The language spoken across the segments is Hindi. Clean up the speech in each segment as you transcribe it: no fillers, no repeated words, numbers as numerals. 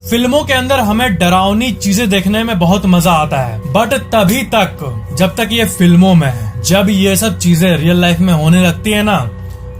फिल्मों के अंदर हमें डरावनी चीजें देखने में बहुत मजा आता है, बट तभी तक जब तक ये फिल्मों में है। जब ये सब चीजें रियल लाइफ में होने लगती है ना,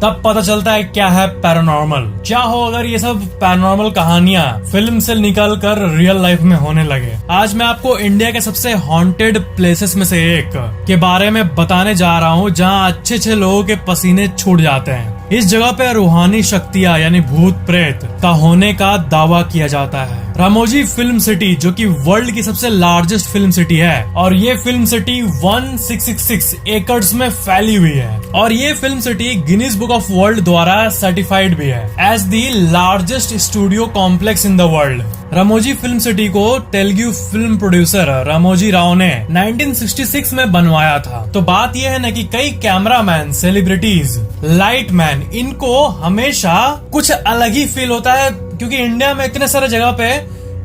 तब पता चलता है क्या है पैरानॉर्मल। क्या हो अगर ये सब पैरानॉर्मल कहानियां फिल्म से निकल कर रियल लाइफ में होने लगे। आज मैं आपको इंडिया के सबसे हॉन्टेड प्लेसेस में से एक के बारे में बताने जा रहा हूँ, जहाँ अच्छे अच्छे लोगों के पसीने छूट जाते हैं। इस जगह पे रूहानी शक्तियाँ यानी भूत प्रेत का होने का दावा किया जाता है। रामोजी फिल्म सिटी, जो कि वर्ल्ड की सबसे लार्जेस्ट फिल्म सिटी है, और ये फिल्म सिटी 1666 एकड़ में फैली हुई है, और ये film city Guinness book of world द्वारा सर्टिफाइड भी है as the largest studio complex in the world. Ramoji film city को तेलुगु फिल्म प्रोड्यूसर रामोजी राव ने 1966 में बनवाया था। तो बात यह है ना कि कई कैमरामैन, सेलिब्रिटीज, लाइटमैन, इनको हमेशा कुछ अलग ही फील होता है, क्योंकि इंडिया में इतने सारे जगह पे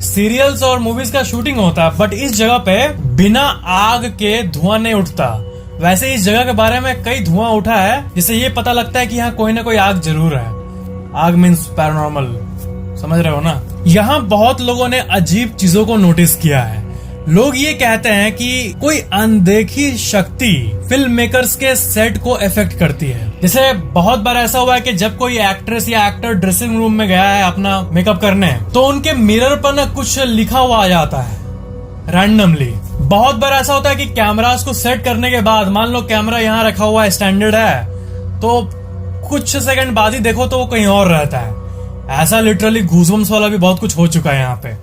सीरियल्स और मूवीज का शूटिंग होता है, बट इस जगह पे बिना आग के धुआं नहीं उठता। वैसे इस जगह के बारे में कई धुआं उठा है, जिससे ये पता लगता है कि यहाँ कोई ना कोई आग जरूर है। आग मीन्स पैरानॉर्मल, समझ रहे हो ना। यहाँ बहुत लोगों ने अजीब चीजों को नोटिस किया है। लोग ये कहते हैं कि कोई अनदेखी शक्ति फिल्म मेकर्स के सेट को इफेक्ट करती है। जैसे बहुत बार ऐसा हुआ है कि जब कोई एक्ट्रेस या एक्टर ड्रेसिंग रूम में गया है अपना मेकअप करने, तो उनके मिरर पर ना कुछ लिखा हुआ आ जाता है रैंडमली। बहुत बार ऐसा होता है कि कैमरास को सेट करने के बाद, मान लो कैमरा यहाँ रखा हुआ है, स्टैंडर्ड है, तो कुछ सेकंड बाद ही देखो तो वो कहीं और रहता है। ऐसा लिटरली गूज़बम्स वाला भी बहुत कुछ हो चुका है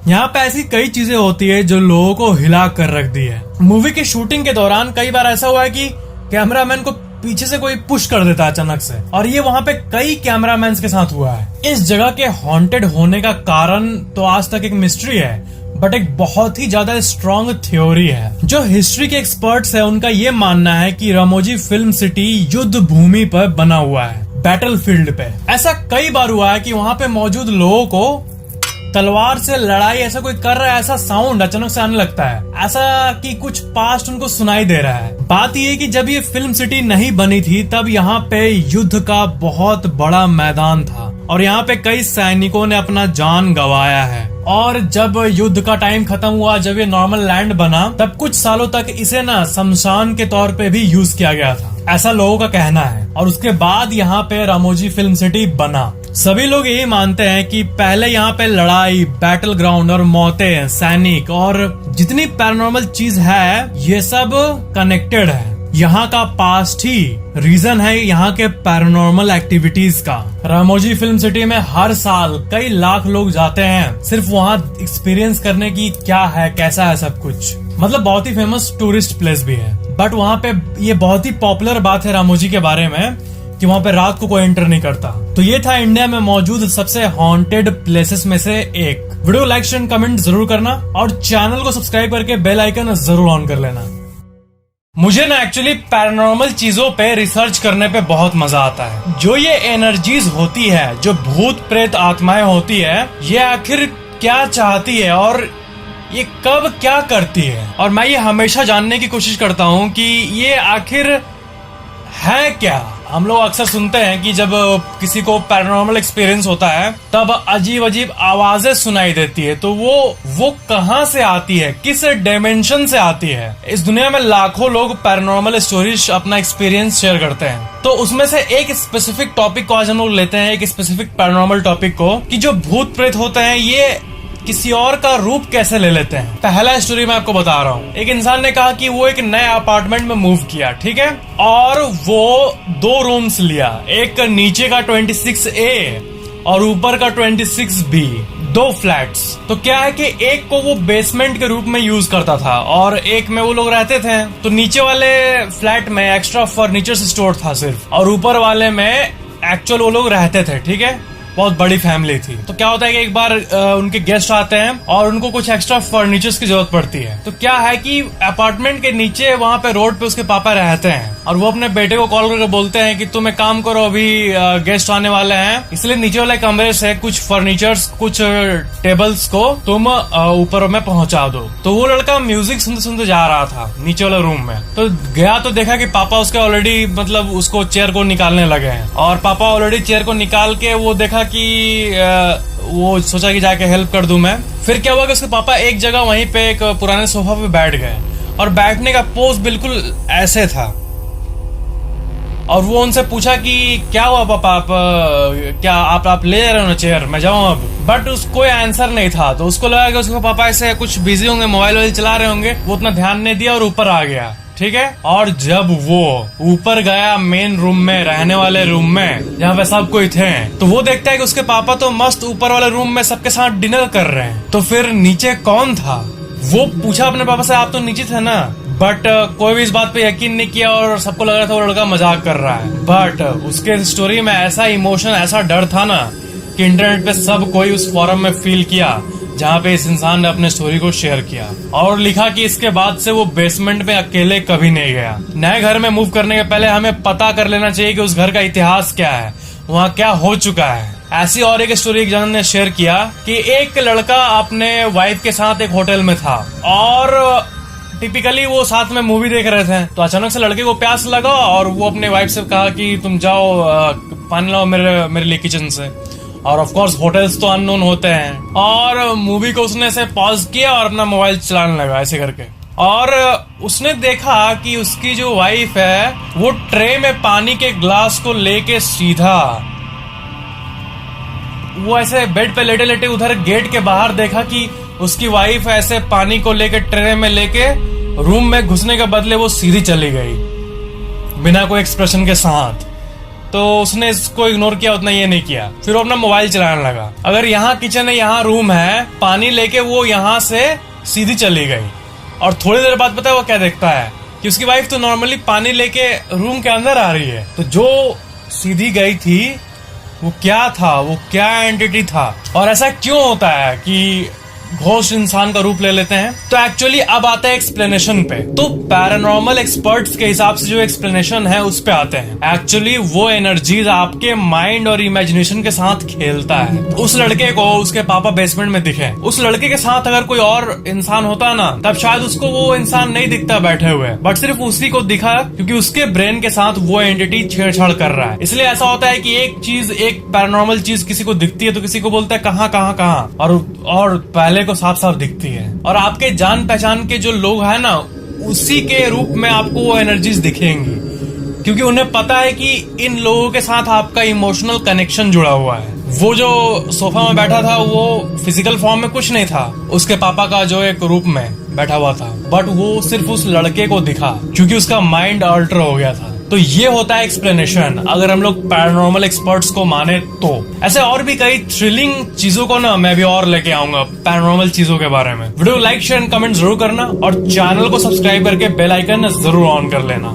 यहाँ पे ऐसी कई चीजें होती है जो लोगों को हिला कर रख दी है। मूवी की शूटिंग के दौरान कई बार ऐसा हुआ है कि कैमरामैन को पीछे से कोई पुश कर देता है अचानक से, और ये वहाँ पे कई कैमरामैन के साथ हुआ है। इस जगह के हॉन्टेड होने का कारण तो आज तक एक मिस्ट्री है, बट एक बहुत ही ज्यादा स्ट्रॉन्ग थ्योरी है। जो हिस्ट्री के एक्सपर्ट्स है, उनका ये मानना है कि रामोजी फिल्म सिटी युद्ध भूमि पर बना हुआ है, बैटलफील्ड पे। ऐसा कई बार हुआ है कि वहाँ पे मौजूद लोगों को तलवार से लड़ाई ऐसा कोई कर रहा है, ऐसा साउंड अचानक से आने लगता है, ऐसा कि कुछ पास्ट उनको सुनाई दे रहा है। बात यह कि जब ये फिल्म सिटी नहीं बनी थी, तब यहाँ पे युद्ध का बहुत बड़ा मैदान था, और यहाँ पे कई सैनिकों ने अपना जान गंवाया है। और जब युद्ध का टाइम खत्म हुआ, जब ये नॉर्मल लैंड बना, तब कुछ सालों तक इसे ना शमशान के तौर पे भी यूज किया गया था, ऐसा लोगों का कहना है। और उसके बाद यहाँ पे रामोजी फिल्म सिटी बना। सभी लोग यही मानते हैं कि पहले यहाँ पे लड़ाई, बैटल ग्राउंड और मौतें, सैनिक और जितनी पैरानॉर्मल चीज है, ये सब कनेक्टेड है। यहाँ का पास्ट ही रीजन है यहाँ के पैरानॉर्मल एक्टिविटीज का। रामोजी फिल्म सिटी में हर साल कई लाख लोग जाते हैं, सिर्फ वहाँ एक्सपीरियंस करने की क्या है, कैसा है सब कुछ। मतलब बहुत ही फेमस टूरिस्ट प्लेस भी है। बट वहाँ पे ये बहुत ही पॉपुलर बात है रामोजी के बारे में कि वहाँ पे रात को कोई एंटर नहीं करता। तो ये था इंडिया में मौजूद सबसे हॉन्टेड प्लेसेस में से एक। वीडियो लाइक, शेयर, कमेंट जरूर करना, और चैनल को सब्सक्राइब करके बेल आइकन जरूर ऑन कर लेना। मुझे ना एक्चुअली पैरानॉर्मल चीजों पे रिसर्च करने पे बहुत मजा आता है। जो ये एनर्जीज होती है, जो भूत प्रेत आत्माएं होती है, ये आखिर क्या चाहती है और ये कब क्या करती है। और मैं ये हमेशा जानने की कोशिश करता हूँ कि ये आखिर है क्या। हम लोग अक्सर सुनते हैं कि जब किसी को पैरानॉर्मल एक्सपीरियंस होता है, तब अजीब अजीब आवाजें सुनाई देती है। तो वो कहाँ से आती है, किस डायमेंशन से आती है। इस दुनिया में लाखों लोग पैरानॉर्मल स्टोरीज अपना एक्सपीरियंस शेयर करते हैं, तो उसमें से एक स्पेसिफिक टॉपिक को आज हम लोग लेते हैं, एक स्पेसिफिक पैरानॉर्मल टॉपिक को, कि जो भूत प्रेत होते हैं ये किसी और का रूप कैसे ले लेते हैं। पहला स्टोरी मैं आपको बता रहा हूँ। एक इंसान ने कहा कि वो एक नए अपार्टमेंट में मूव किया, ठीक है, और वो 2 रूम्स लिया, एक नीचे का 26A और ऊपर का 26B, 2 फ्लैट्स। तो क्या है कि एक को वो बेसमेंट के रूप में यूज करता था और एक में वो लोग रहते थे। तो नीचे वाले फ्लैट में एक्स्ट्रा फर्नीचर स्टोर था सिर्फ, और ऊपर वाले में एक्चुअल वो लोग रहते थे, ठीक है। बहुत बड़ी फैमिली थी। तो क्या होता है कि एक बार उनके गेस्ट आते हैं और उनको कुछ एक्स्ट्रा फर्नीचर्स की जरूरत पड़ती है। तो क्या है कि अपार्टमेंट के नीचे वहाँ पे रोड पे उसके पापा रहते हैं, और वो अपने बेटे को कॉल करके बोलते हैं कि तुम एक काम करो, अभी गेस्ट आने वाले हैं, इसलिए नीचे वाले कमरे से कुछ फर्नीचर्स, कुछ टेबल्स को तुम ऊपर में पहुंचा दो। तो वो लड़का म्यूजिक सुनते सुनते जा रहा था नीचे वाले रूम में। तो गया तो देखा कि पापा उसके ऑलरेडी मतलब उसको चेयर को निकालने लगे हैं, और पापा ऑलरेडी चेयर को निकाल के वो देखा कि वो सोचा कि जाके हेल्प कर दूं मैं। फिर क्या हुआ कि उसके पापा एक जगह वहीं पे एक पुराने सोफा पे बैठ गए और बैठने का पोज बिल्कुल ऐसे था। और वो उनसे पूछा कि क्या हुआ पापा, आप क्या आप ले रहे हो ना चेयर, मैं जाऊं अब। बट उसको कोई आंसर नहीं था, तो उसको लगा कि उसके पापा ऐसे कुछ बिजी होंगे, मोबाइल चला रहे होंगे, वो उतना ध्यान नहीं दिया और ऊपर आ गया। ठीक है। और जब वो ऊपर गया मेन रूम में, रहने वाले रूम में जहाँ पे सब कोई थे, तो वो देखता है कि उसके पापा तो मस्त ऊपर वाले रूम में सबके साथ डिनर कर रहे हैं। तो फिर नीचे कौन था? वो पूछा अपने पापा से, आप तो नीचे थे ना। बट कोई भी इस बात पे यकीन नहीं किया और सबको लग रहा था वो लड़का मजाक कर रहा है। बट उसके स्टोरी में ऐसा इमोशन, ऐसा डर था ना कि इंटरनेट पे सब कोई उस फॉरम में फील किया जहाँ पे इस इंसान ने अपने स्टोरी को शेयर किया और लिखा कि इसके बाद से वो बेसमेंट में अकेले कभी नहीं गया। नए घर में मूव करने के पहले हमें पता कर लेना चाहिए कि उस घर का इतिहास क्या है, वहाँ क्या हो चुका है। ऐसी और एक स्टोरी एक जन ने शेयर किया कि एक लड़का अपने वाइफ के साथ एक होटल में था और टिपिकली वो साथ में मूवी देख रहे थे। तो अचानक से लड़के को प्यास लगा और वो अपने वाइफ से कहा कि तुम जाओ पानी लाओ मेरे लिए किचन से। और ऑफ कोर्स होटल्स तो अननोन होते हैं। और मूवी को उसने से पॉज किया और अपना मोबाइल चलाने लगा ऐसे करके। और उसने देखा कि उसकी जो वाइफ है वो ट्रे में पानी के ग्लास को लेके सीधा वो ऐसे बेड पे लेटे लेटे उधर गेट के बाहर देखा कि उसकी वाइफ ऐसे पानी को लेके ट्रे में लेके रूम में घुसने के बदले वो सीधी चली गई बिना कोई एक्सप्रेशन के साथ। तो उसने इसको इग्नोर किया, उतना ये नहीं किया। फिर वो अपना मोबाइल चलाने लगा। अगर यहाँ किचन है, यहाँ रूम है, पानी लेके वो यहाँ से सीधी चली गई। और थोड़ी देर बाद पता है वो क्या देखता है कि उसकी वाइफ तो नॉर्मली पानी लेके रूम के अंदर आ रही है। तो जो सीधी गई थी वो क्या था, वो क्या एंटिटी था और ऐसा क्यों होता है कि घोस्ट इंसान का रूप ले लेते हैं। तो एक्चुअली अब आता है एक्सप्लेनेशन पे। तो पैरानॉर्मल एक्सपर्ट्स के हिसाब से जो एक्सप्लेनेशन है उस पे आते हैं। एक्चुअली वो एनर्जीज आपके माइंड और इमेजिनेशन के साथ खेलता है। उस लड़के को उसके पापा बेसमेंट में दिखे, उस लड़के के साथ अगर कोई और इंसान होता ना तब शायद उसको वो इंसान नहीं दिखता बैठे हुए, बट सिर्फ उसी को दिखा क्योंकि उसके ब्रेन के साथ वो एंटिटी छेड़छाड़ कर रहा है। इसलिए ऐसा होता है कि एक चीज, एक पैरानॉर्मल चीज किसी को दिखती है तो किसी को बोलता है कहाँ कहाँ कहाँ, और पहले को साफ साफ दिखती है। और आपके जान पहचान के जो लोग हैं ना उसी के रूप में आपको वो एनर्जीज दिखेंगी क्योंकि उन्हें पता है कि इन लोगों के साथ आपका इमोशनल कनेक्शन जुड़ा हुआ है। वो जो सोफा में बैठा था वो फिजिकल फॉर्म में कुछ नहीं था, उसके पापा का जो एक रूप में बैठा हुआ था, बट वो सिर्फ उस लड़के को दिखा क्योंकि उसका माइंड अल्टर हो गया था। तो ये होता है एक्सप्लेनेशन अगर हम लोग पैरानॉर्मल एक्सपर्ट्स को माने तो। ऐसे और भी कई थ्रिलिंग चीजों को ना मैं भी और लेके आऊंगा पैरानॉर्मल चीजों के बारे में। Video like share and comment जरूर करना और चैनल को सब्सक्राइब करके बेल आइकन जरूर ऑन कर लेना।